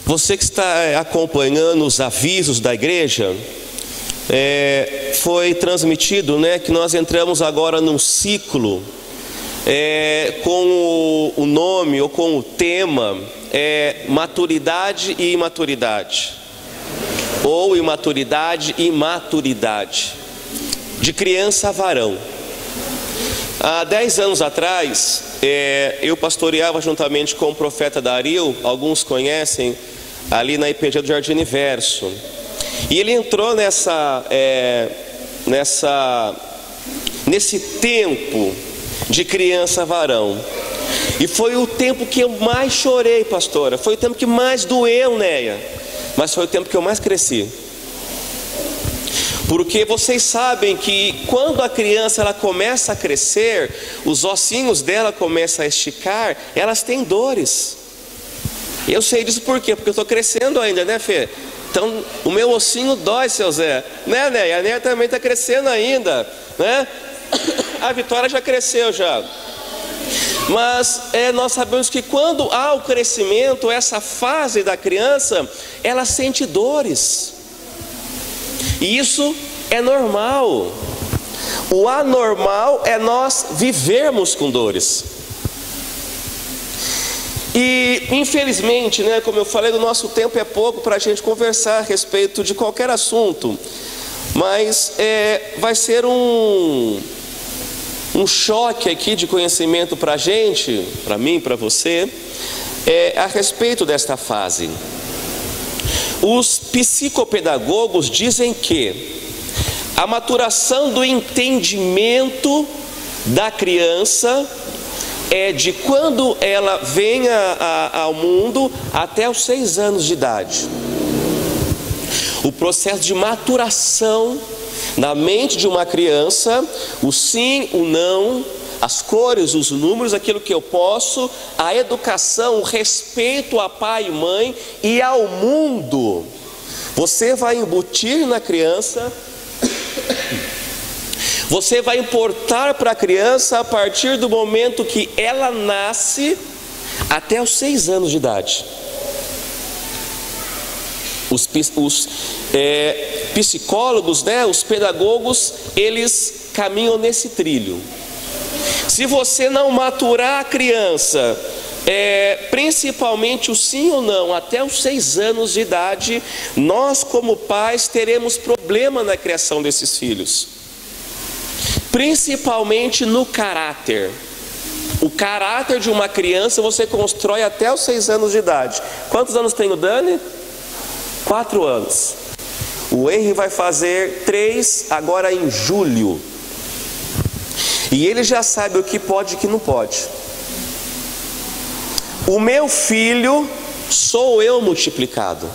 Você que está acompanhando os avisos da igreja, foi transmitido, né, que nós entramos agora num ciclo com o nome ou com o tema maturidade e imaturidade, ou imaturidade e maturidade, de criança a varão. Há 10 anos atrás, eu pastoreava juntamente com o profeta Dario, alguns conhecem, ali na IPG do Jardim Universo. E ele entrou nesse tempo de criança varão. E foi o tempo que eu mais chorei, pastora. Foi o tempo que mais doeu, Neia. Mas foi o tempo que eu mais cresci. Porque vocês sabem que quando a criança ela começa a crescer, os ossinhos dela começam a esticar, elas têm dores. Eu sei disso por quê? Porque eu estou crescendo ainda, né, Fê? Então o meu ossinho dói, seu Zé, né, Neia? A Neia também está crescendo ainda, né? A Vitória já cresceu já. Mas nós sabemos que quando há o crescimento, essa fase da criança, ela sente dores. E isso é normal. O anormal é nós vivermos com dores. E infelizmente, né, como eu falei, o nosso tempo é pouco para a gente conversar a respeito de qualquer assunto. Mas vai ser um choque aqui de conhecimento para a gente, para mim, para você, a respeito desta fase. Os psicopedagogos dizem que a maturação do entendimento da criança é de quando ela vem ao mundo até os 6 anos de idade. O processo de maturação na mente de uma criança, o sim, o não, as cores, os números, aquilo que eu posso, a educação, o respeito a pai e mãe e ao mundo. Você vai embutir na criança, você vai importar para a criança a partir do momento que ela nasce até os 6 anos de idade. Os psicólogos, né, os pedagogos, eles caminham nesse trilho. Se você não maturar a criança, principalmente o sim ou não, até os 6 anos de idade, nós como pais teremos problema na criação desses filhos. Principalmente no caráter. O caráter de uma criança você constrói até os 6 anos de idade. Quantos anos tem o Dani? 4 anos. O Henry vai fazer 3 agora em julho. E ele já sabe o que pode e o que não pode. O meu filho sou eu multiplicado.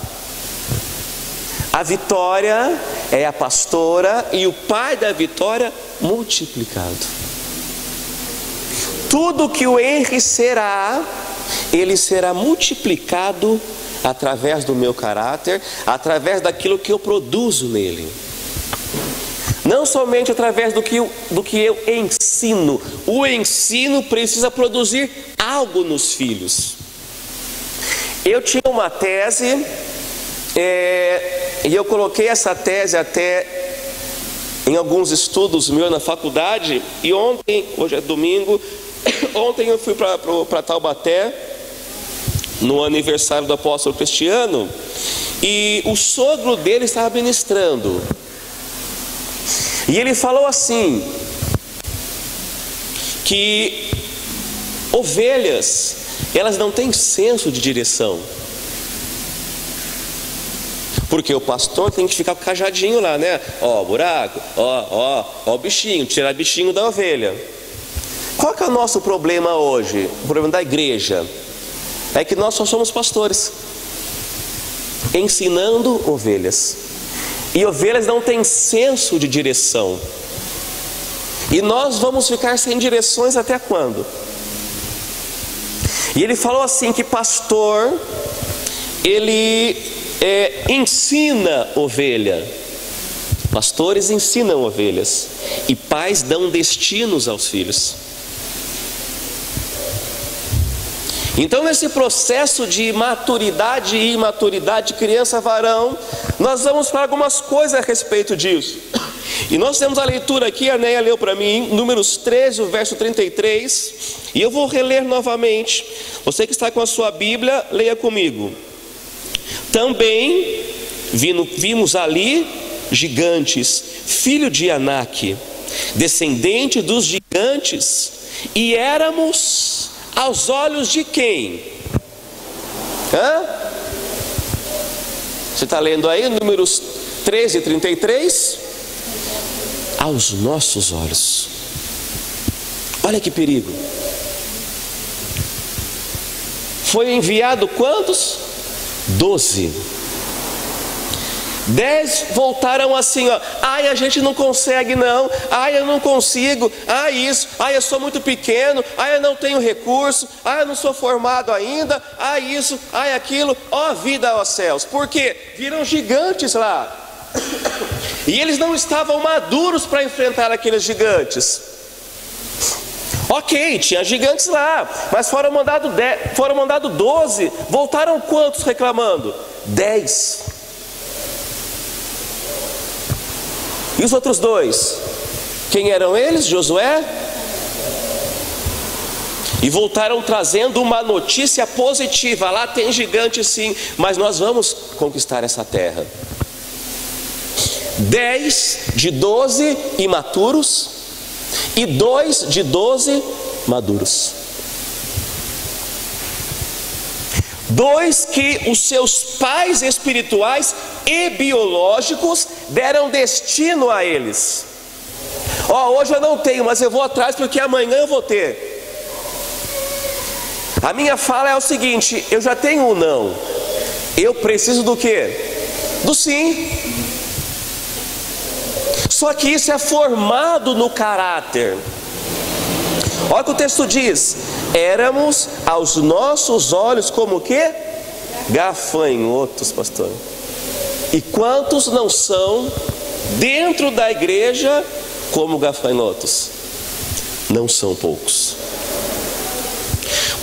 A Vitória é a pastora e o pai da Vitória multiplicado. Tudo que o Henry será, ele será multiplicado através do meu caráter, através daquilo que eu produzo nele. Não somente através do que eu ensino. O ensino precisa produzir algo nos filhos. Eu tinha uma tese, e eu coloquei essa tese até em alguns estudos meus na faculdade. E ontem, hoje é domingo, ontem eu fui para Taubaté, no aniversário do apóstolo Cristiano, e o sogro dele estava ministrando. E ele falou assim, que ovelhas, elas não têm senso de direção. Porque o pastor tem que ficar com o cajadinho lá, né? Ó, buraco, ó o bichinho, tirar bichinho da ovelha. Qual que é o nosso problema hoje? O problema da igreja é que nós só somos pastores, ensinando ovelhas. E ovelhas não têm senso de direção. E nós vamos ficar sem direções até quando? E ele falou assim que pastor, ele ensina ovelha. Pastores ensinam ovelhas. E pais dão destinos aos filhos. Então, nesse processo de maturidade e imaturidade, criança, varão, nós vamos falar algumas coisas a respeito disso. E nós temos a leitura aqui, a Neia leu para mim, Números 13, o verso 33, e eu vou reler novamente. Você que está com a sua Bíblia, leia comigo. Também vimos ali gigantes, filho de Anak, descendente dos gigantes, e éramos aos olhos de quem? Você está lendo aí, Números 13, 33? Aos nossos olhos. Olha que perigo. Foi enviado quantos? 12. 10 voltaram assim, ó. Ai, a gente não consegue não. Ai, eu não consigo. Ai, isso. Ai, eu sou muito pequeno. Ai, eu não tenho recurso. Ai, eu não sou formado ainda. Ai, isso. Ai, aquilo. Ó vida, ó céus. Por quê? Viram gigantes lá. E eles não estavam maduros para enfrentar aqueles gigantes. Ok, tinha gigantes lá, mas foram mandados 12. Voltaram quantos reclamando? 10. E os outros 2? Quem eram eles? Josué? E voltaram trazendo uma notícia positiva. Lá tem gigante sim, mas nós vamos conquistar essa terra. 10 de 12 imaturos e 2 de 12 maduros. 2 que os seus pais espirituais e biológicos deram destino a eles. Hoje eu não tenho, mas eu vou atrás porque amanhã eu vou ter. A minha fala é o seguinte: eu já tenho um não, eu preciso do quê? Do sim. Só que isso é formado no caráter. Olha o que o texto diz: éramos aos nossos olhos como o quê? Gafanhotos, pastor. E quantos não são dentro da igreja como gafanhotos? Não são poucos.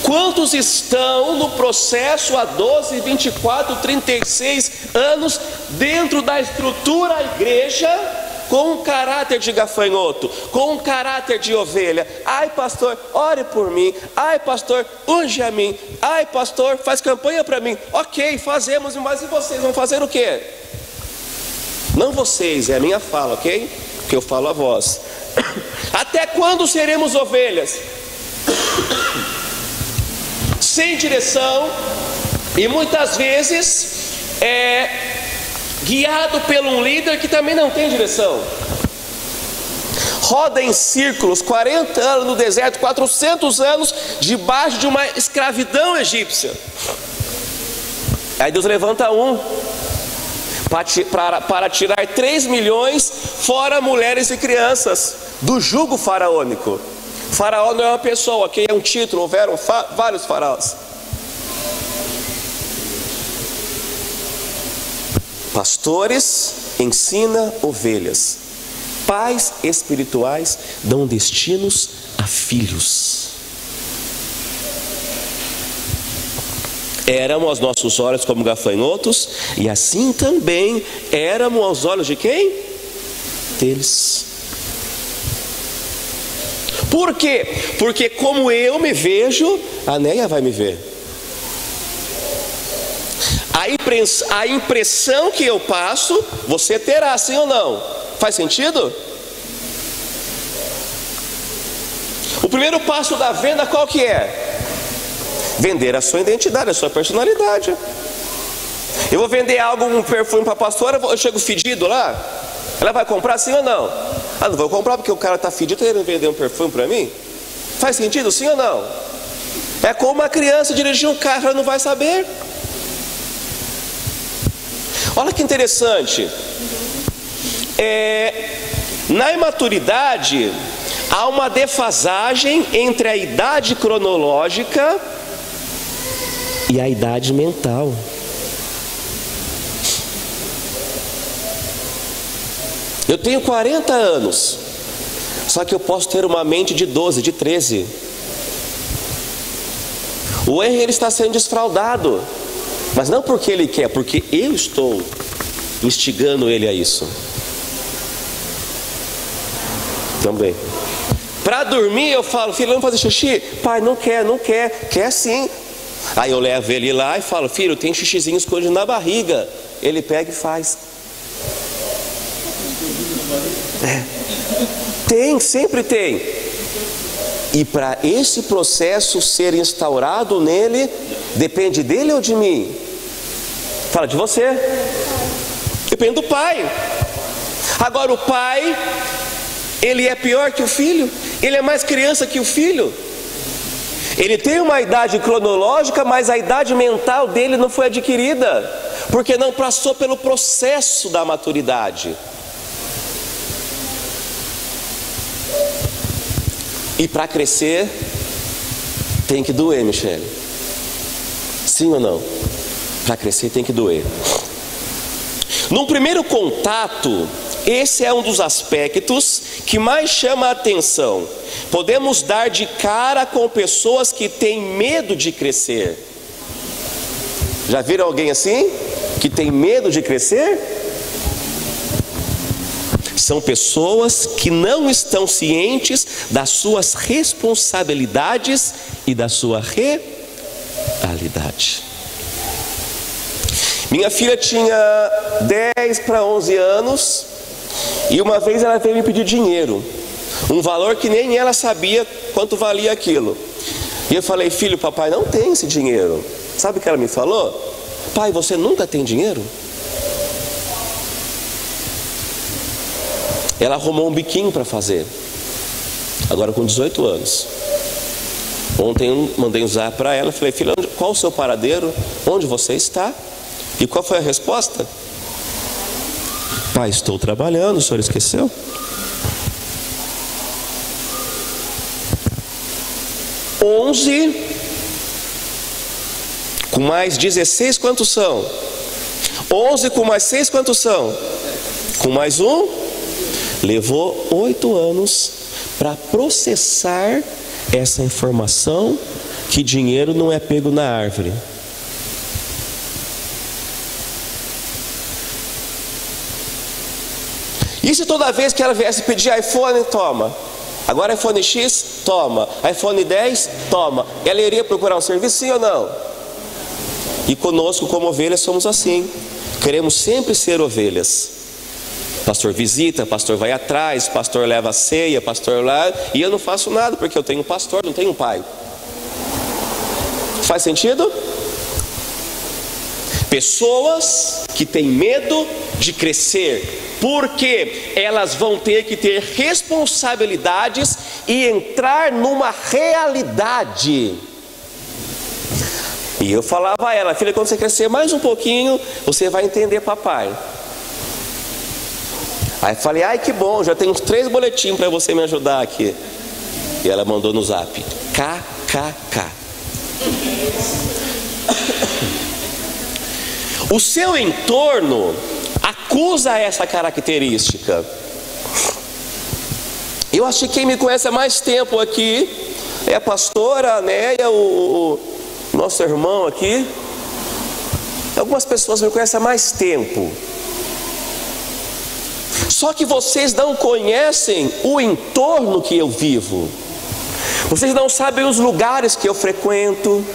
Quantos estão no processo há 12, 24, 36 anos dentro da estrutura da igreja com um caráter de gafanhoto, com um caráter de ovelha? Ai pastor, ore por mim. Ai pastor, unge a mim. Ai pastor, faz campanha para mim. Ok, fazemos, mas e vocês vão fazer o quê? Não vocês, é a minha fala, ok? Que eu falo a vós. Até quando seremos ovelhas? Sem direção e muitas vezes guiado por um líder que também não tem direção. Roda em círculos, 40 anos no deserto, 400 anos debaixo de uma escravidão egípcia. Aí Deus levanta um para tirar 3 milhões, fora mulheres e crianças, do jugo faraônico. Faraó não é uma pessoa, ok? É um título, houveram vários faraós. Pastores ensina ovelhas. Pais espirituais dão destinos a filhos. Éramos aos nossos olhos como gafanhotos, e assim também éramos aos olhos de quem? Deles. Por quê? Porque como eu me vejo, a Neia vai me ver. A impressão que eu passo, você terá, sim ou não? Faz sentido? O primeiro passo da venda qual que é? Vender a sua identidade, a sua personalidade. Eu vou vender algo, um perfume para a pastora, eu chego fedido lá, ela vai comprar sim ou não? Ah, não vou comprar porque o cara está fedido, está querendo vender um perfume para mim? Faz sentido sim ou não? É como uma criança dirigir um carro, ela não vai saber. Olha que interessante. Na imaturidade há uma defasagem entre a idade cronológica e a idade mental. Eu tenho 40 anos, só que eu posso ter uma mente de 12, de 13. O Henry, ele está sendo desfraudado, mas não porque ele quer, porque eu estou instigando ele a isso. Também. Para dormir eu falo: filho, vamos fazer xixi? Pai, não quer, não quer. Quer sim. Aí eu levo ele lá e falo: filho, tem xixizinho escondido na barriga. Ele pega e faz. Tem, sempre tem. E para esse processo ser instaurado nele, depende dele ou de mim? Fala de você. Depende do pai. Agora o pai, ele é pior que o filho? Ele é mais criança que o filho? Ele tem uma idade cronológica, mas a idade mental dele não foi adquirida, porque não passou pelo processo da maturidade. E para crescer, tem que doer, Michele. Sim ou não? Para crescer tem que doer. Num primeiro contato, esse é um dos aspectos que mais chama a atenção. Podemos dar de cara com pessoas que têm medo de crescer. Já viram alguém assim? Que tem medo de crescer? São pessoas que não estão cientes das suas responsabilidades e da sua realidade. Minha filha tinha 10 para 11 anos e uma vez ela veio me pedir dinheiro, um valor que nem ela sabia quanto valia aquilo. E eu falei: filho, papai não tem esse dinheiro. Sabe o que ela me falou? Pai, você nunca tem dinheiro? Ela arrumou um biquinho para fazer, agora com 18 anos. Ontem eu mandei usar para ela, falei: filha, qual o seu paradeiro? Onde você está? E qual foi a resposta? Pai, estou trabalhando, o senhor esqueceu? Com mais 16, quantos são? 11 com mais 6, quantos são? Com mais 1? Levou 8 anos para processar essa informação que dinheiro não é pego na árvore. E se toda vez que ela viesse pedir iPhone, toma. Agora iPhone X, toma. iPhone 10, toma. Ela iria procurar um serviço, sim ou não? E conosco, como ovelhas, somos assim. Queremos sempre ser ovelhas. Pastor visita, pastor vai atrás, pastor leva a ceia, pastor lá. E eu não faço nada porque eu tenho um pastor, não tenho um pai. Faz sentido? Pessoas que têm medo de crescer, porque elas vão ter que ter responsabilidades e entrar numa realidade. E eu falava a ela: filha, quando você crescer mais um pouquinho, você vai entender papai. Aí falei: ai, que bom, já tenho uns 3 boletins para você me ajudar aqui. E ela mandou no zap: KKK. O seu entorno acusa essa característica. Eu acho que quem me conhece há mais tempo aqui é a pastora Anéia, o nosso irmão aqui. Algumas pessoas me conhecem há mais tempo. Só que vocês não conhecem o entorno que eu vivo. Vocês não sabem os lugares que eu frequento.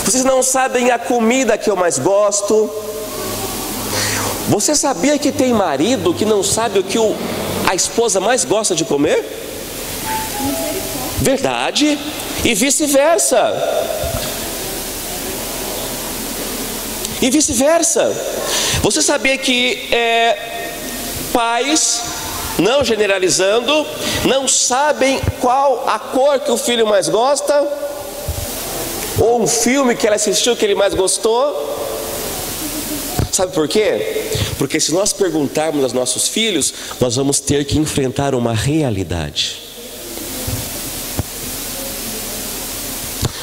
Vocês não sabem a comida que eu mais gosto. Você sabia que tem marido que não sabe o que a esposa mais gosta de comer? Verdade. E vice-versa. E vice-versa. Você sabia que pais, não generalizando, não sabem qual a cor que o filho mais gosta? Ou um filme que ela assistiu que ele mais gostou? Sabe por quê? Porque se nós perguntarmos aos nossos filhos, nós vamos ter que enfrentar uma realidade.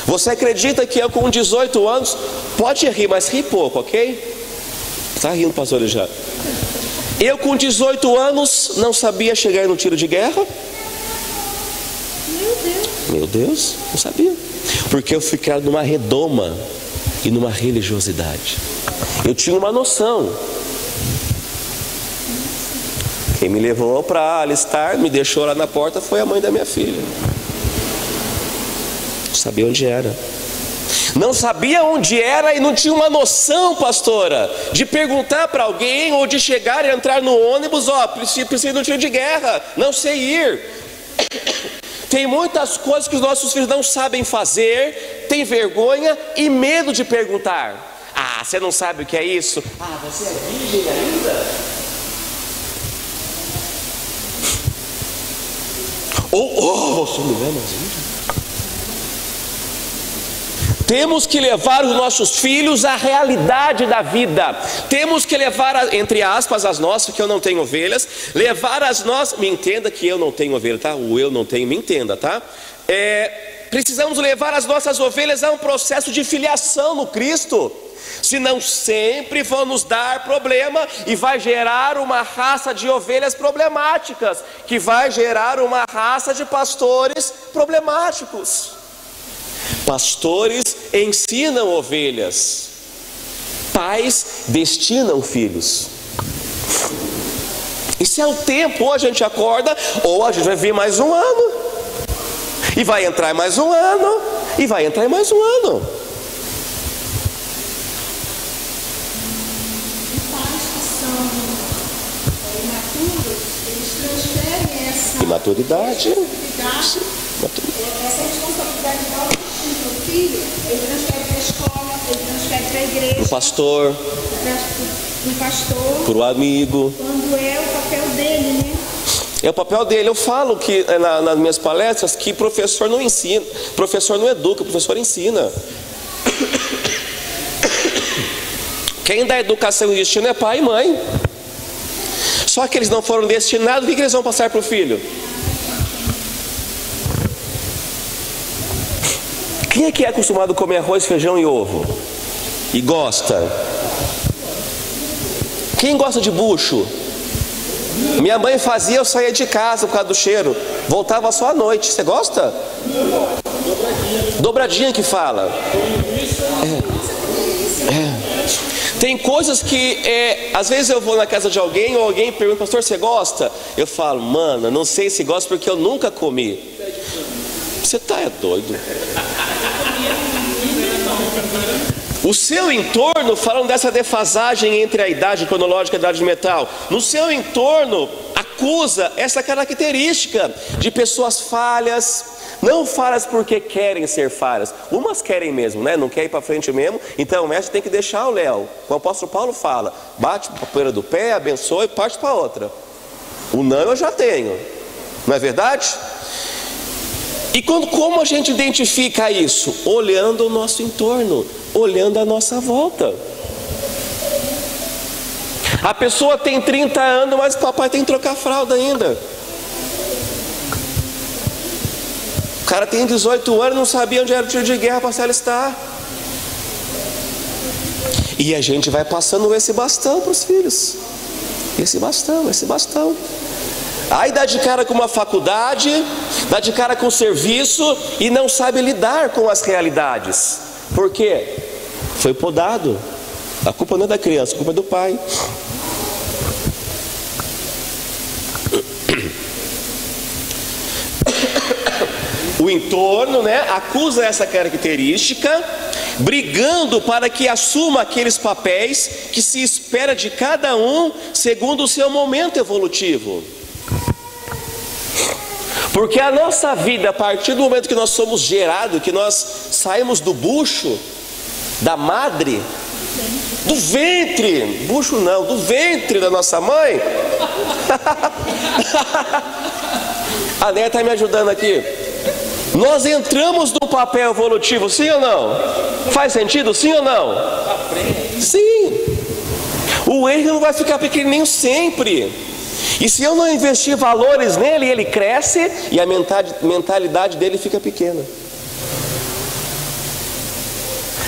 Você acredita que eu com 18 anos, pode rir, mas ri pouco, ok? Está rindo, pastor, já. Eu com 18 anos não sabia chegar no tiro de guerra? Meu Deus, não sabia. Porque eu fui criado numa redoma e numa religiosidade. Eu tinha uma noção. Quem me levou para alistar, me deixou lá na porta, foi a mãe da minha filha. Não sabia onde era. Não sabia onde era e não tinha uma noção, pastora, de perguntar para alguém ou de chegar e entrar no ônibus, preciso de um tiro de guerra, não sei ir. Tem muitas coisas que os nossos filhos não sabem fazer, tem vergonha e medo de perguntar. Ah, você não sabe o que é isso? Ah, você é virgem ainda? Você não é mais virgem? Temos que levar os nossos filhos à realidade da vida. Temos que levar, entre aspas, as nossas, porque eu não tenho ovelhas. Levar as nossas, me entenda que eu não tenho ovelha, tá? O eu não tenho, me entenda, tá? Precisamos levar as nossas ovelhas a um processo de filiação no Cristo. Senão sempre vão nos dar problema e vai gerar uma raça de ovelhas problemáticas, que vai gerar uma raça de pastores problemáticos. Pastores ensinam ovelhas, pais destinam filhos. Isso é o tempo, ou a gente acorda, ou a gente vai vir mais um ano, e vai entrar mais um ano, e vai entrar mais um ano. Pais que são imaturos, eles transferem essa Imaturidade. Essa responsabilidade da autoestima do filho, ele transfere para a escola, ele transfere para a igreja, O pastor, um pastor, para o amigo. quando é o papel dele, né? É o papel dele. Eu falo que nas minhas palestras que professor não ensina, professor não educa, professor ensina. Quem dá educação e destino é pai e mãe. Só que eles não foram destinados, o que eles vão passar para o filho? Quem é que é acostumado a comer arroz, feijão e ovo? E gosta? Quem gosta de bucho? Minha mãe fazia, eu saía de casa por causa do cheiro. Voltava só à noite. Você gosta? Dobradinha que fala. Tem coisas que às vezes eu vou na casa de alguém ou alguém pergunta, pastor, você gosta? Eu falo, mano, não sei se gosta porque eu nunca comi. Você tá doido. O seu entorno, falando dessa defasagem entre a idade cronológica e a idade mental, no seu entorno acusa essa característica de pessoas falhas, não falhas porque querem ser falhas, umas querem mesmo, né? Não quer ir para frente mesmo, então o mestre tem que deixar o Léo. O apóstolo Paulo fala, bate a poeira do pé, abençoa e parte para outra. O não eu já tenho, não é verdade? E como a gente identifica isso? Olhando o nosso entorno, olhando a nossa volta. A pessoa tem 30 anos, mas o papai tem que trocar fralda ainda. O cara tem 18 anos, não sabia onde era o tiro de guerra para se alistar. E a gente vai passando esse bastão para os filhos. Esse bastão. Aí dá de cara com uma faculdade, dá de cara com serviço e não sabe lidar com as realidades. Por quê? Foi podado. A culpa não é da criança, a culpa é do pai. O entorno, né, acusa essa característica, brigando para que assuma aqueles papéis que se espera de cada um segundo o seu momento evolutivo. Porque a nossa vida, a partir do momento que nós somos gerados, que nós saímos do bucho, da madre, do ventre, bucho não, do ventre da nossa mãe. A Néia está me ajudando aqui. Nós entramos no papel evolutivo, sim ou não? Faz sentido, sim ou não? Sim. O erro não vai ficar pequenininho sempre. E se eu não investir valores nele, ele cresce e a mentalidade dele fica pequena.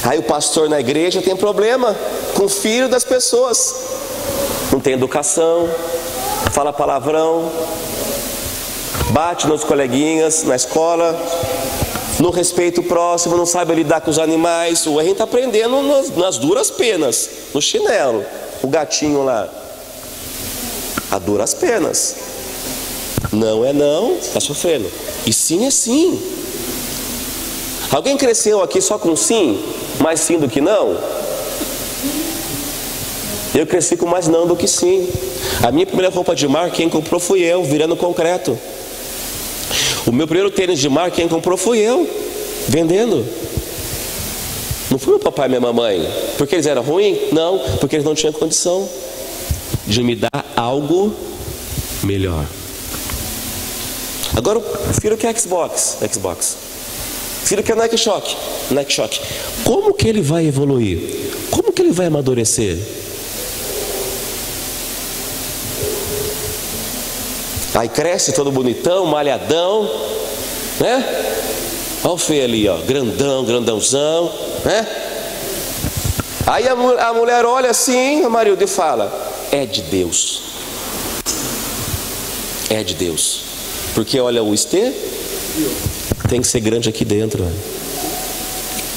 Aí o pastor na igreja tem problema com o filho das pessoas. Não tem educação, fala palavrão, bate nos coleguinhas na escola, não respeita o próximo, não sabe lidar com os animais. A gente está aprendendo nas duras penas, no chinelo. O gatinho lá, a duras penas. Não é não, está sofrendo. E sim é sim. Alguém cresceu aqui só com sim? Mais sim do que não? Eu cresci com mais não do que sim. A minha primeira roupa de mar, quem comprou fui eu, virando concreto. O meu primeiro tênis de mar, quem comprou fui eu, vendendo. Não foi meu papai e minha mamãe. Porque eles eram ruins? Não, porque eles não tinham condição de me dar algo melhor. Agora o filho quer Xbox. O filho quer Nike Shock. Como que ele vai evoluir? Como que ele vai amadurecer? Aí cresce todo bonitão, malhadão, né? Olha o Fê ali, ó, grandãozão, né? Aí a mulher olha assim, a marido, e fala: é de Deus. É de Deus. Porque olha, o Estê tem que ser grande aqui dentro, né?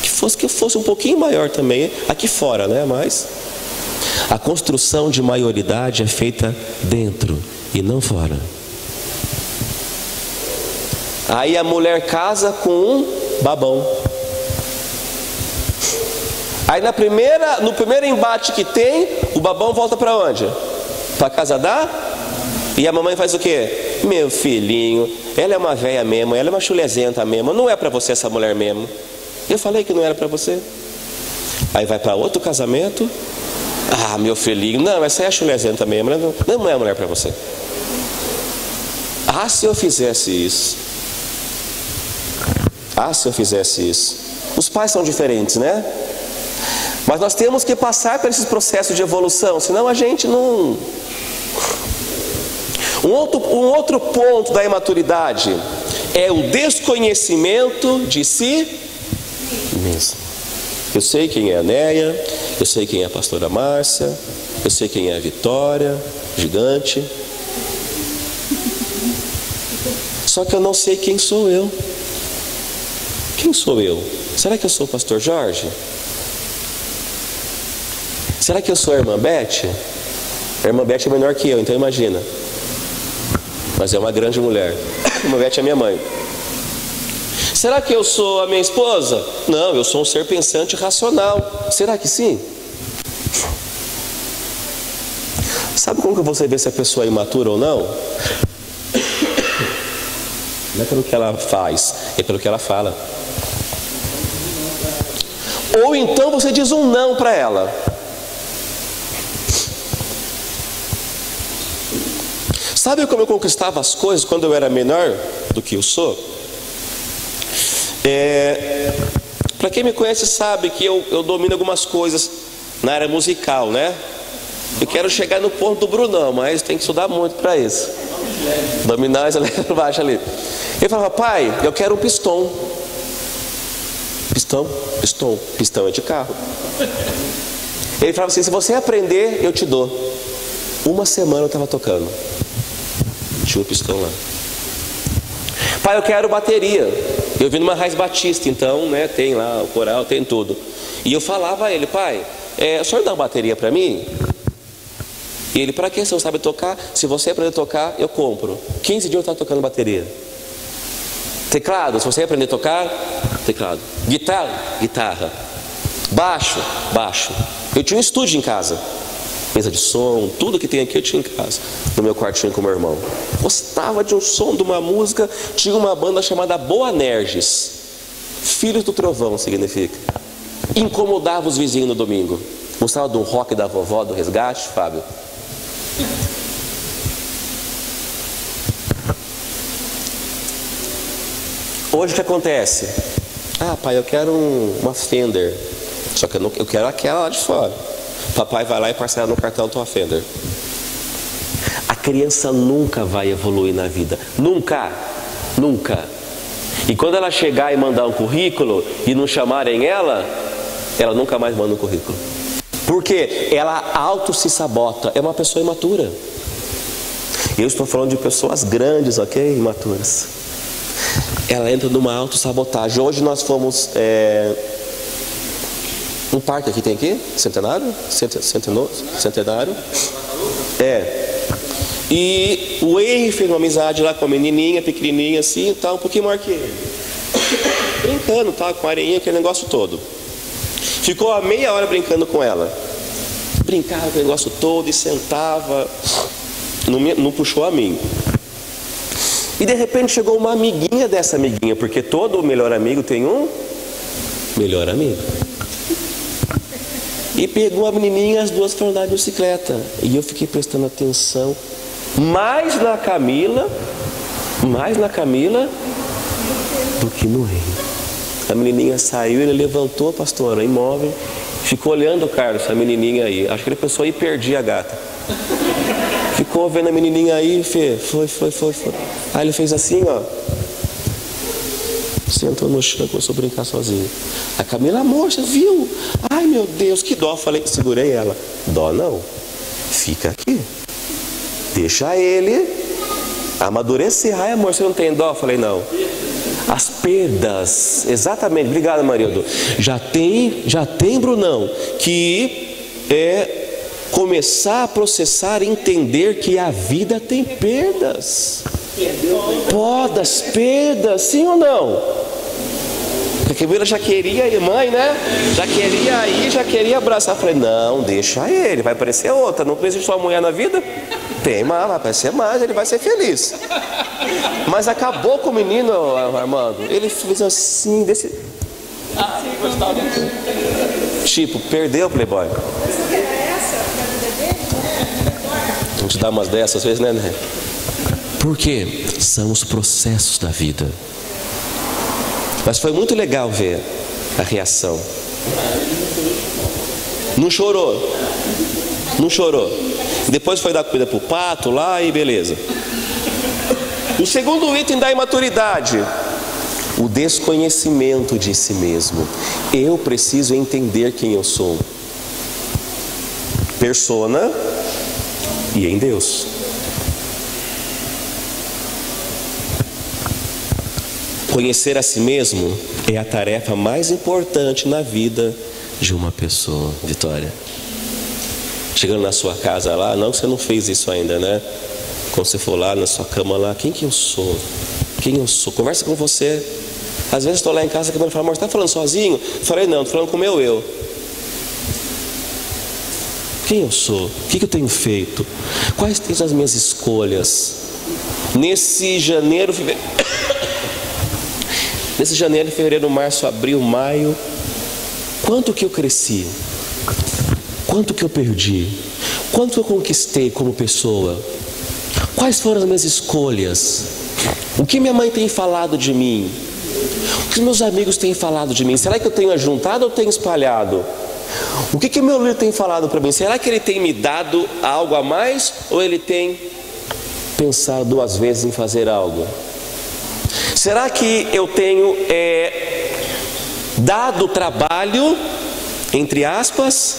Que fosse um pouquinho maior também aqui fora, né? Mas a construção de maioridade é feita dentro e não fora. Aí a mulher casa com um babão. Aí no primeiro embate que tem, o babão volta para onde? Para casa da? E a mamãe faz o quê? Meu filhinho, ela é uma velha mesmo, ela é uma chulezenta mesmo, não é para você essa mulher mesmo. Eu falei que não era para você. Aí vai para outro casamento. Ah, meu filhinho, não, essa é a chulezenta mesmo, não é a mulher para você. Ah, se eu fizesse isso. Ah, se eu fizesse isso. Os pais são diferentes, né? Mas nós temos que passar por esses processos de evolução, senão a gente não... Um outro ponto da imaturidade é o desconhecimento de si mesmo. Eu sei quem é a Néia, eu sei quem é a pastora Márcia, eu sei quem é a Vitória, gigante. Só que eu não sei quem sou eu. Quem sou eu? Será que eu sou o pastor Jorge? Será que eu sou a irmã Beth? A irmã Beth é menor que eu, então imagina. Mas é uma grande mulher. A irmã Beth é minha mãe. Será que eu sou a minha esposa? Não, eu sou um ser pensante racional. Será que sim? Sabe como que você vê se a pessoa é imatura ou não? Não é pelo que ela faz, é pelo que ela fala. Ou então você diz um não para ela. Sabe como eu conquistava as coisas quando eu era menor do que eu sou? Para quem me conhece sabe que eu domino algumas coisas na área musical, né? Eu quero chegar no ponto do Brunão, mas tem que estudar muito para isso. Dominar essa letra baixa ali. Ele falava: pai, eu quero um pistão. Pistão é de carro. Ele falava assim: se você aprender, eu te dou. Uma semana eu estava tocando. Tinha um pistão lá. Pai, eu quero bateria. Eu vim numa Raiz Batista, então, né, tem lá o coral, tem tudo. E eu falava a ele: pai, o senhor dá uma bateria para mim? E ele: para que você não sabe tocar? Se você aprender a tocar, eu compro. 15 dias eu estava tocando bateria. Teclado, se você aprender a tocar, teclado. Guitarra. Baixo. Eu tinha um estúdio em casa. Mesa de som, tudo que tem aqui eu tinha em casa. No meu quartinho com o meu irmão. Gostava de um som, de uma música. Tinha uma banda chamada Boanerges. Filhos do Trovão significa. Incomodava os vizinhos no domingo. Gostava de um rock da vovó, do Resgate, Fábio. Hoje o que acontece? Ah, pai, eu quero uma Fender. Só que eu quero aquela lá de fora. Papai vai lá e parcela no cartão a tua Fender. A criança nunca vai evoluir na vida. Nunca. E quando ela chegar e mandar um currículo e não chamarem ela nunca mais manda um currículo. Por quê? Ela auto se sabota. É uma pessoa imatura. Eu estou falando de pessoas grandes, ok? Imaturas. ela entra numa autossabotagem. Hoje nós fomos um parque aqui, tem aqui? Centenário? Centenário? E o Henry fez uma amizade lá com a menininha, pequenininha assim, tá, um pouquinho maior que ele. Brincando, tá, com a areinha, aquele negócio todo. Ficou a meia hora brincando com ela. Brincava com o negócio todo e sentava. Não puxou a mim. E de repente chegou uma amiguinha dessa amiguinha, porque todo melhor amigo tem um melhor amigo. E pegou a menininha e as duas foram andar de bicicleta. E eu fiquei prestando atenção mais na Camila do que no Henry. A menininha saiu, ele levantou, pastora, imóvel, ficou olhando o Carlos, a menininha aí. Acho que ele pensou em perder a gata. Ficou vendo a menininha aí, Fê, foi. Aí ele fez assim, ó. Sentou no chão e começou a brincar sozinho. A Camila, amor, você viu? Ai, meu Deus, que dó. Falei, segurei ela. Dó não. Fica aqui. Deixa ele amadurecer. Ai, amor, você não tem dó? Falei, não. As perdas, exatamente, obrigado, Marildo. Já tem, Brunão, que começar a processar e entender que a vida tem perdas. Podas, perdas, sim ou não? Porque a Camila já queria ir, mãe, né? Já queria abraçar. Falei, não, deixa ele, vai aparecer outra. Não precisa de sua mulher na vida? Tem, mas vai aparecer mais, ele vai ser feliz. Mas acabou com o menino, Armando. Ele fez assim, desse. Tipo, perdeu o Playboy. A gente dá umas dessas às vezes, né? Por quê? São os processos da vida. Mas foi muito legal ver a reação. Não chorou. Depois foi dar comida pro pato lá e beleza. O segundo item da imaturidade: o desconhecimento de si mesmo. Eu preciso entender quem eu sou. Persona e em Deus. Conhecer a si mesmo é a tarefa mais importante na vida de uma pessoa. Vitória, chegando na sua casa lá, não que você não fez isso ainda, né? Quando você for lá na sua cama lá, quem que eu sou? Conversa com você. Às vezes estou lá em casa, a Camila fala, amor, você está falando sozinho? Eu falei, não, estou falando com o meu eu. Quem eu sou? O que eu tenho feito? Quais são as minhas escolhas? Nesse janeiro, fevereiro, março, abril, maio, quanto que eu cresci? Quanto que eu perdi? Quanto eu conquistei como pessoa? Quais foram as minhas escolhas? O que minha mãe tem falado de mim? O que meus amigos têm falado de mim? Será que eu tenho ajuntado ou tenho espalhado? O que meu líder tem falado para mim? Será que ele tem me dado algo a mais? Ou ele tem pensado duas vezes em fazer algo? Será que eu tenho dado trabalho, entre aspas,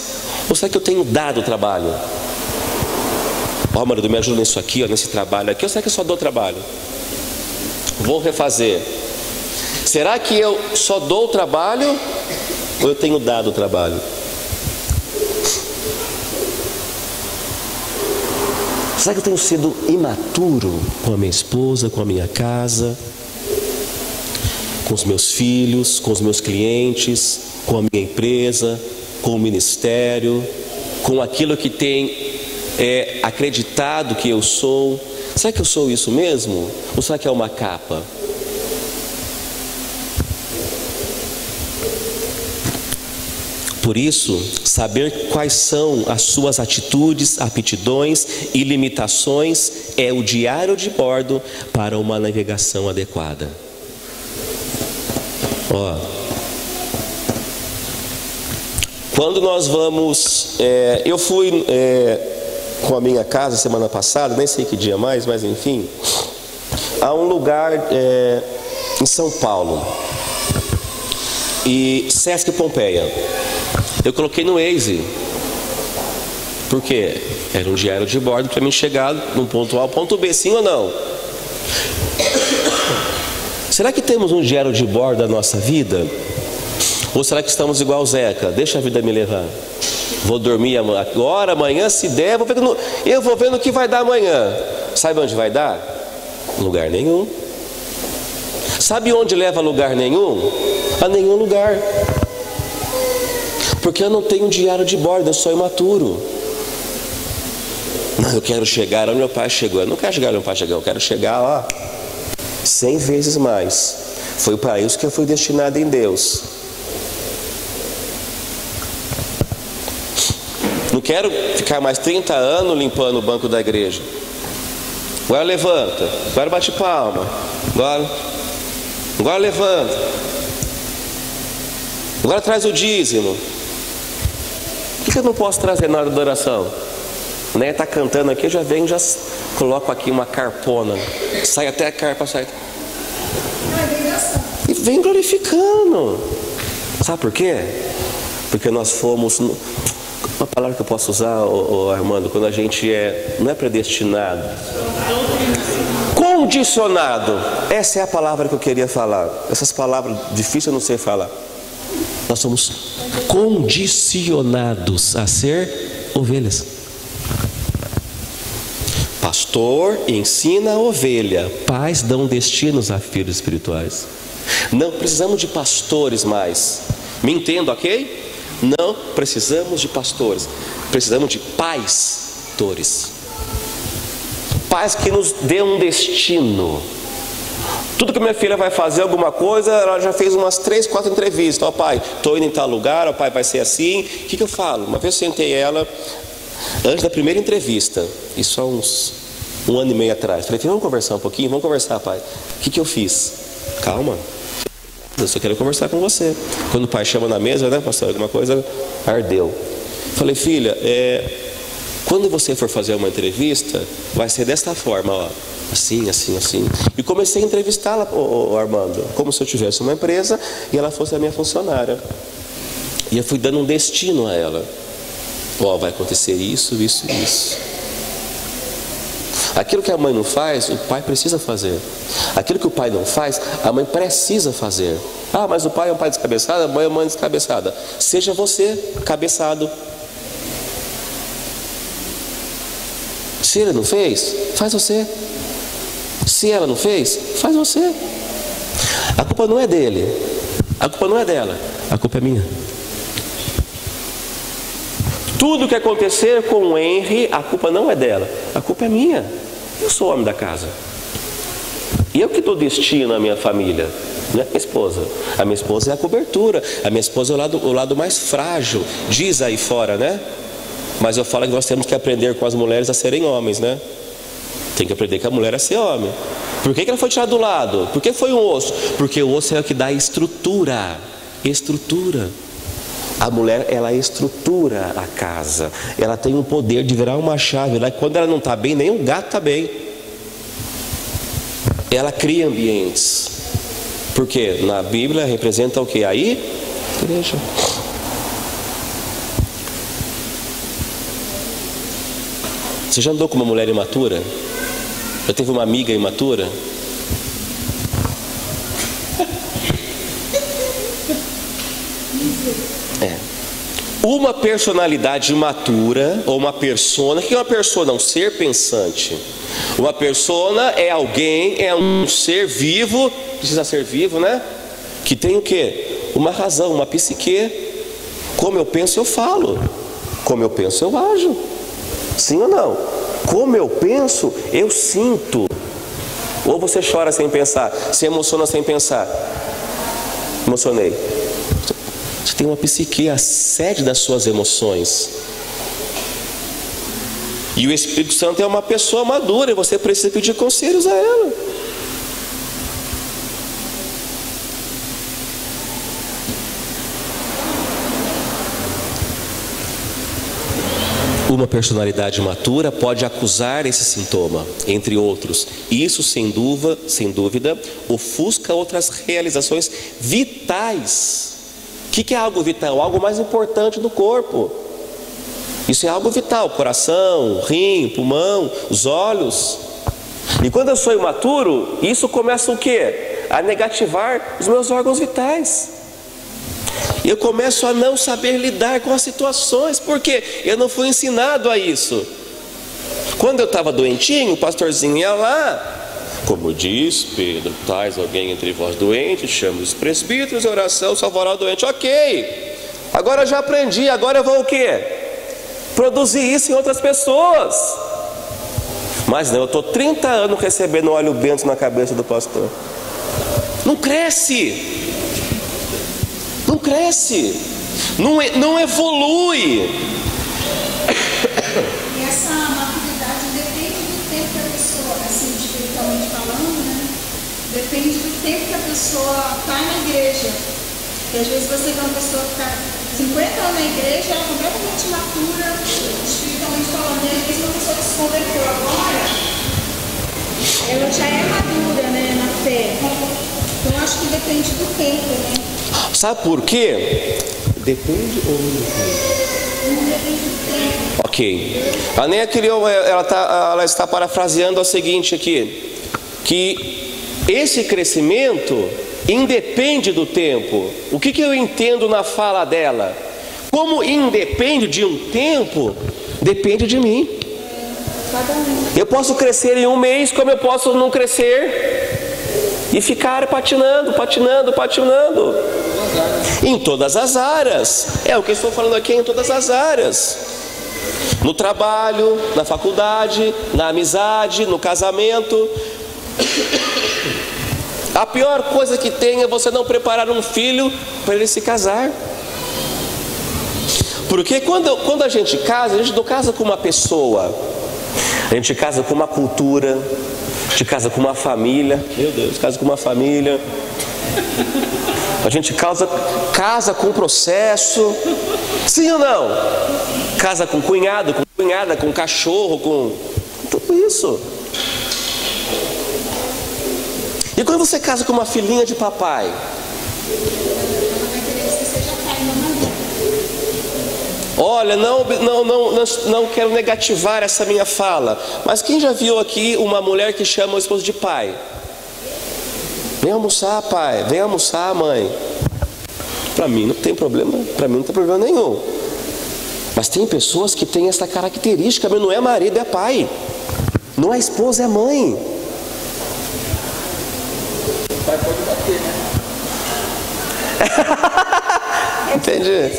ou será que eu tenho dado trabalho? Ó, marido, me ajuda nisso aqui, ó, nesse trabalho aqui, ou será que eu só dou trabalho? Vou refazer. Será que eu só dou trabalho ou eu tenho dado trabalho? Será que eu tenho sido imaturo com a minha esposa, com a minha casa, com os meus filhos, com os meus clientes, com a minha empresa, com o ministério, com aquilo que tem acreditado que eu sou? Será que eu sou isso mesmo? Ou será que é uma capa? Por isso, saber quais são as suas atitudes, aptidões e limitações é o diário de bordo para uma navegação adequada. Ó, quando nós vamos, eu fui com a minha casa semana passada, nem sei que dia mais, mas enfim, a um lugar em São Paulo, e Sesc Pompeia. Eu coloquei no Waze, porque era um diário de bordo para mim chegar num ponto A ao ponto B, sim ou não? Será que temos um diário de bordo da nossa vida? Ou será que estamos igual Zeca? Deixa a vida me levar. Vou dormir agora, amanhã se der, eu vou vendo o que vai dar amanhã. Sabe onde vai dar? Lugar nenhum. Sabe onde leva a lugar nenhum? A nenhum lugar. Porque eu não tenho um diário de bordo, eu sou imaturo. Não, eu quero chegar onde meu pai chegou. Eu não quero chegar onde meu pai chegou, eu quero chegar lá 100 vezes mais. Foi para isso que eu fui destinado em Deus. Não quero ficar mais 30 anos limpando o banco da igreja. Agora levanta, agora bate palma, agora levanta, agora traz o dízimo. Por que eu não posso trazer na hora da oração? Né? Está cantando aqui, eu já venho, já coloco aqui uma carpona, sai até a carpa, sai. E vem glorificando. Sabe por quê? Porque nós fomos, uma palavra que eu posso usar, Armando, quando a gente não é predestinado, condicionado. Essa é a palavra que eu queria falar. Essas palavras difíceis eu não sei falar. Nós somos condicionados a ser ovelhas. Pastor ensina a ovelha, pais dão destinos a filhos espirituais. Não precisamos de pastores mais. Me entendo, ok? Não precisamos de pastores. Precisamos de pastores. Pais que nos dê um destino. Tudo que minha filha vai fazer alguma coisa, ela já fez umas 3, 4 entrevistas. Ó, pai, estou indo em tal lugar, ó, pai, vai ser assim. O que eu falo? Uma vez eu sentei ela antes da primeira entrevista, isso há uns 1 ano e meio atrás. Falei, vamos conversar um pouquinho? Vamos conversar, pai. O que eu fiz? Calma, eu só quero conversar com você. Quando o pai chama na mesa, né, pastor, alguma coisa ardeu. Falei, filha, quando você for fazer uma entrevista, vai ser desta forma, ó. Assim, assim, assim. E comecei a entrevistá-la, Armando, como se eu tivesse uma empresa e ela fosse a minha funcionária. E eu fui dando um destino a ela. Ó, vai acontecer isso, isso e isso. Aquilo que a mãe não faz, o pai precisa fazer. Aquilo que o pai não faz, a mãe precisa fazer. Ah, mas o pai é um pai descabeçado, a mãe é uma mãe descabeçada. Seja você cabeçado. Se ele não fez, faz você. Se ela não fez, faz você. A culpa não é dele, a culpa não é dela, a culpa é minha. Tudo que acontecer com o Henry, a culpa não é dela, a culpa é minha. Eu sou o homem da casa. E eu que dou destino à minha família, não é minha esposa. A minha esposa é a cobertura, a minha esposa é o lado mais frágil, diz aí fora, né? Mas eu falo que nós temos que aprender com as mulheres a serem homens, né? Tem que aprender com a mulher a ser homem. Por que ela foi tirada do lado? Por que foi um osso? Porque o osso é o que dá estrutura. Estrutura. A mulher, ela estrutura a casa. Ela tem o poder de virar uma chave. Quando ela não está bem, nem o gato está bem. Ela cria ambientes. Porque na Bíblia representa o que? Aí, igreja. Você já andou com uma mulher imatura? Já teve uma amiga imatura? Uma personalidade imatura, ou uma persona. O que é uma persona? Um ser pensante. Uma persona é alguém, é um ser vivo, precisa ser vivo, né? Que tem o quê? Uma razão, uma psique. Como eu penso, eu falo. Como eu penso, eu ajo. Sim ou não? Como eu penso, eu sinto. Ou você chora sem pensar, se emociona sem pensar. Emocionei. Você tem uma psique, a sede das suas emoções. E o Espírito Santo é uma pessoa madura, e você precisa pedir conselhos a ela. Uma personalidade matura pode acusar esse sintoma, entre outros. Isso, sem dúvida, ofusca outras realizações vitais. O que é algo vital? Algo mais importante do corpo. Isso é algo vital: coração, rim, pulmão, os olhos. E quando eu sou imaturo, isso começa o quê? A negativar os meus órgãos vitais. Eu começo a não saber lidar com as situações, porque eu não fui ensinado a isso. Quando eu estava doentinho, o pastorzinho ia lá, como diz Pedro, tais alguém entre vós doente, chama os presbíteros, oração salvará o doente. Ok, agora eu já aprendi, agora eu vou o quê? Produzir isso em outras pessoas. Mas não, eu estou 30 anos recebendo óleo bento na cabeça do pastor. Não cresce. Não cresce, não evolui. E essa maturidade depende do tempo que a pessoa, assim, espiritualmente falando, né? Depende do tempo que a pessoa está na igreja. Porque às vezes você vê uma pessoa que está 50 anos na igreja, ela é completamente matura, espiritualmente falando, e às vezes uma pessoa que se converteu agora, ela já é madura, né, na fé. Então eu acho que depende do tempo, né? Sabe por quê? Depende ou não depende? Ok. A Néia criou, ela está parafraseando o seguinte aqui, que esse crescimento independe do tempo. O que eu entendo na fala dela? Como independe de um tempo, depende de mim. Eu posso crescer em um mês, como eu posso não crescer e ficar patinando. Em todas as áreas. É o que eu estou falando aqui, em todas as áreas. No trabalho, na faculdade, na amizade, no casamento. A pior coisa que tem é você não preparar um filho para ele se casar. Porque quando a gente casa, a gente não casa com uma pessoa, a gente casa com uma cultura, a gente casa com uma família. Meu Deus, casa com uma família. A gente casa com um processo. Sim ou não? Casa com cunhado, com cunhada, com cachorro, com tudo isso. E quando você casa com uma filhinha de papai? Olha, não quero negativar essa minha fala, mas quem já viu aqui uma mulher que chama o esposo de pai? Vem almoçar, pai. Vem almoçar, mãe. Para mim não tem problema. Para mim não tem problema nenhum. Mas tem pessoas que têm essa característica. Mas não é marido, é pai. Não é esposa, é mãe. O pai pode bater, né? Entendi.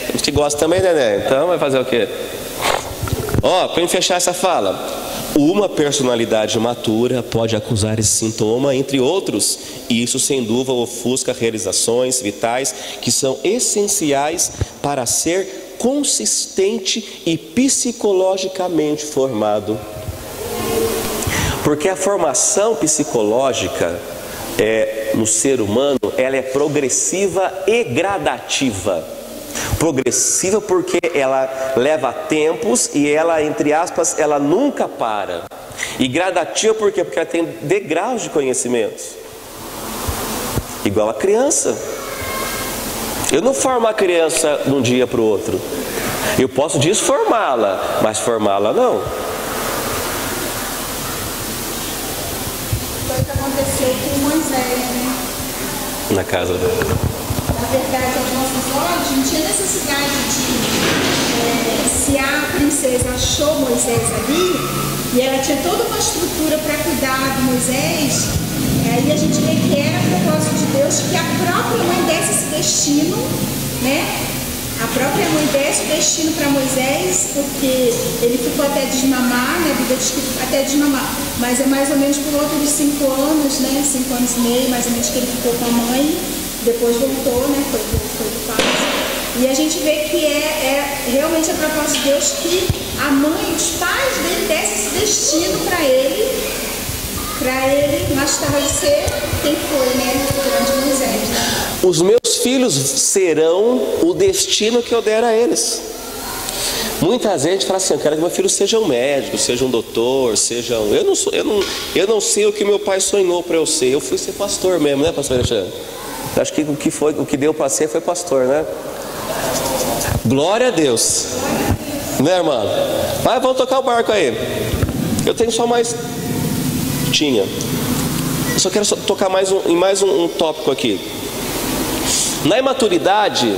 A gente gosta também, né? Então vai fazer o quê? Ó, para fechar essa fala. Uma personalidade matura pode acusar esse sintoma, entre outros, e isso sem dúvida ofusca realizações vitais que são essenciais para ser consistente e psicologicamente formado. Porque a formação psicológica no ser humano, ela é progressiva e gradativa. Progressiva porque ela leva tempos e ela, entre aspas, ela nunca para. E gradativa por quê? Porque ela tem degraus de conhecimentos. Igual a criança. Eu não formo a criança de um dia para o outro. Eu posso desformá-la, mas formá-la não. Foi o que aconteceu com Moisés, né? Na casa dela. Na verdade, aos nossos olhos, não tinha necessidade de... se a princesa achou Moisés ali, e ela tinha toda uma estrutura para cuidar de Moisés, aí a gente vê que era propósito de Deus que a própria mãe desse esse destino, né? A própria mãe desse o destino para Moisés, porque ele ficou até desmamar, né? A Bíblia diz que até desmamar, mas é mais ou menos por volta de 5 anos, né? 5 anos e meio, mais ou menos, que ele ficou com a mãe. Depois voltou, né? Foi do pai. E a gente vê que é realmente a propósito de Deus que a mãe, os pais dele dessem esse destino para ele mais tarde ser quem foi, né? O grande Moisés, né? Os meus filhos serão o destino que eu der a eles. Muita gente fala assim: eu quero que meu filho seja um médico, seja um doutor, seja um... Eu não sei o que meu pai sonhou para eu ser. Eu fui ser pastor mesmo, né, pastor Alexandre? Acho que o que deu para ser foi pastor, né? Glória a Deus. Né, irmão? Mas vamos tocar o barco aí. Eu tenho só mais... Eu só quero tocar em mais um tópico aqui. Na imaturidade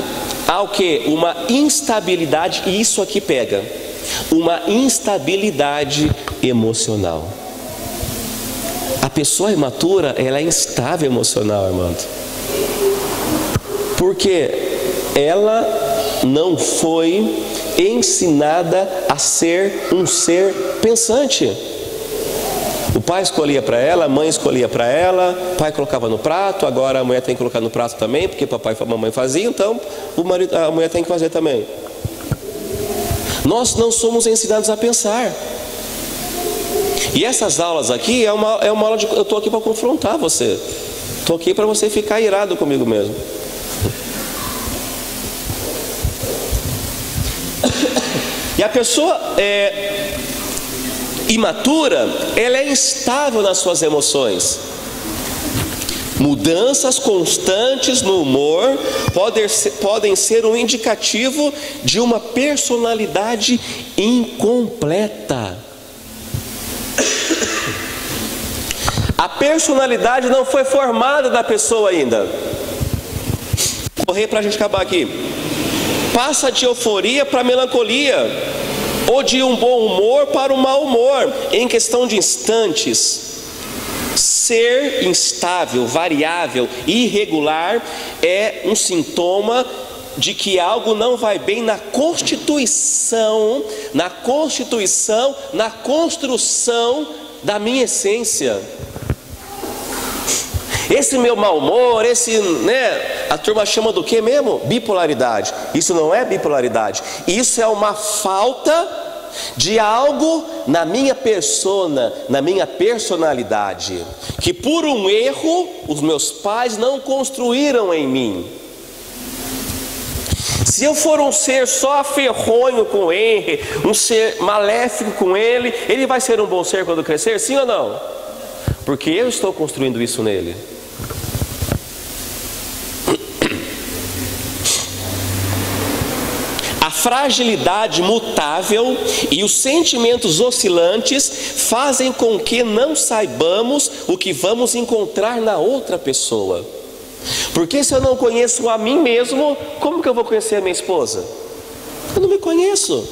há o que? Uma instabilidade, e isso aqui pega. Uma instabilidade emocional. A pessoa imatura, ela é instável emocional, irmão. Porque ela não foi ensinada a ser um ser pensante. O pai escolhia para ela, a mãe escolhia para ela, o pai colocava no prato, agora a mulher tem que colocar no prato também, porque papai e a mamãe faziam, então a mulher tem que fazer também. Nós não somos ensinados a pensar. E essas aulas aqui é uma aula de... Eu estou aqui para confrontar você. Estou aqui para você ficar irado comigo mesmo. E a pessoa imatura, ela é instável nas suas emoções. Mudanças constantes no humor podem ser um indicativo de uma personalidade incompleta. A personalidade não foi formada da pessoa ainda. Vou correr para a gente acabar aqui. Passa de euforia para melancolia, ou de um bom humor para um mau humor, em questão de instantes. Ser instável, variável, irregular é um sintoma de que algo não vai bem na constituição, na construção da minha essência. Esse meu mau humor, a turma chama do que mesmo? Bipolaridade. Isso não é bipolaridade. Isso é uma falta de algo na minha persona, na minha personalidade, que por um erro os meus pais não construíram em mim. Se eu for um ser só ferronho com ele, um ser maléfico com ele, ele vai ser um bom ser quando crescer, sim ou não? Porque eu estou construindo isso nele. A fragilidade mutável e os sentimentos oscilantes fazem com que não saibamos o que vamos encontrar na outra pessoa. Porque se eu não conheço a mim mesmo, como que eu vou conhecer a minha esposa? Eu não me conheço.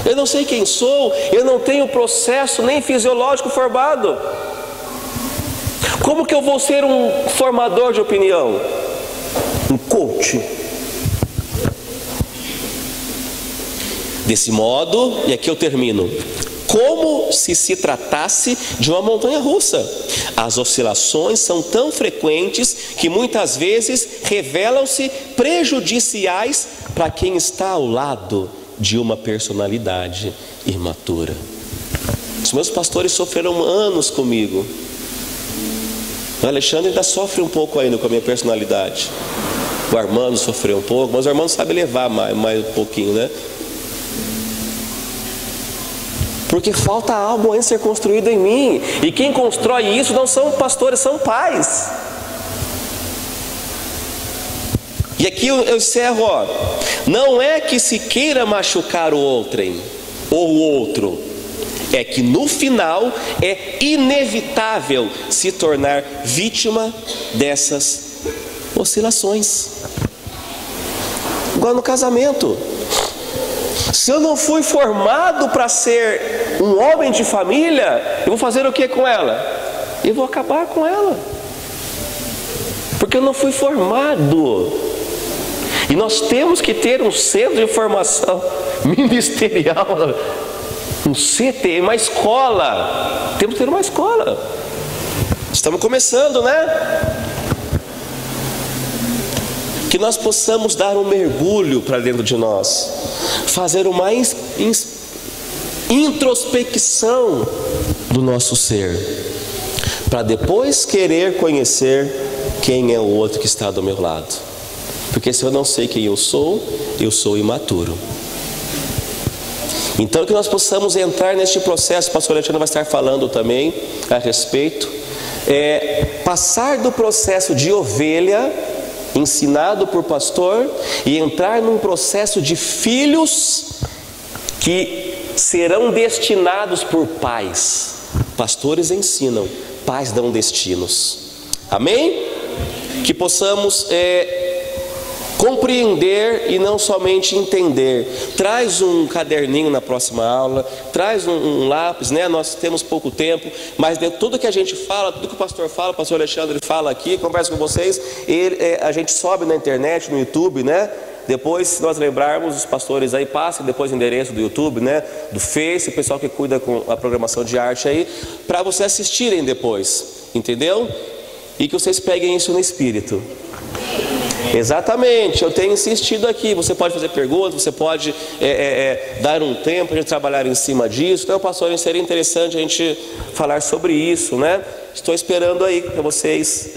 Eu não sei quem sou, eu não tenho processo nem fisiológico formado. Como que eu vou ser um formador de opinião? Um coach? Desse modo, e aqui eu termino, como se tratasse de uma montanha russa. As oscilações são tão frequentes que muitas vezes revelam-se prejudiciais para quem está ao lado de uma personalidade imatura. Os meus pastores sofreram anos comigo. O Alexandre ainda sofre um pouco ainda com a minha personalidade. O Armando sofreu um pouco, mas o Armando sabe levar mais um pouquinho, né? Porque falta algo a ser construído em mim. E quem constrói isso não são pastores, são pais. E aqui eu encerro, não é que se queira machucar o outrem, ou o outro, é que no final é inevitável se tornar vítima dessas oscilações. Igual no casamento. Se eu não fui formado para ser um homem de família, eu vou fazer o que com ela? Eu vou acabar com ela. Porque eu não fui formado. E nós temos que ter um centro de formação ministerial, um CT, uma escola. Temos que ter uma escola. Estamos começando, né? Que nós possamos dar um mergulho para dentro de nós, fazer uma introspecção do nosso ser, para depois querer conhecer quem é o outro que está do meu lado. Porque se eu não sei quem eu sou imaturo. Então que nós possamos entrar neste processo, o pastor Alexandre vai estar falando também a respeito, passar do processo de ovelha, ensinado por pastor, e entrar num processo de filhos que serão destinados por pais. Pastores ensinam, pais dão destinos. Amém? Que possamos compreender e não somente entender. Traz um caderninho na próxima aula, traz um lápis, né? Nós temos pouco tempo, mas de tudo que a gente fala, tudo que o pastor fala, o pastor Alexandre fala aqui, conversa com vocês, a gente sobe na internet, no YouTube, né? Depois, se nós lembrarmos, os pastores aí passem depois o endereço do YouTube, né? Do Face, o pessoal que cuida com a programação de arte aí, para vocês assistirem depois, entendeu? E que vocês peguem isso no espírito. Exatamente, eu tenho insistido aqui. Você pode fazer perguntas, você pode dar um tempo para a gente trabalhar em cima disso. Então, pastor, seria interessante a gente falar sobre isso, né? Estou esperando aí para vocês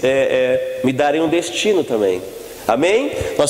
me darem um destino também. Amém? Nós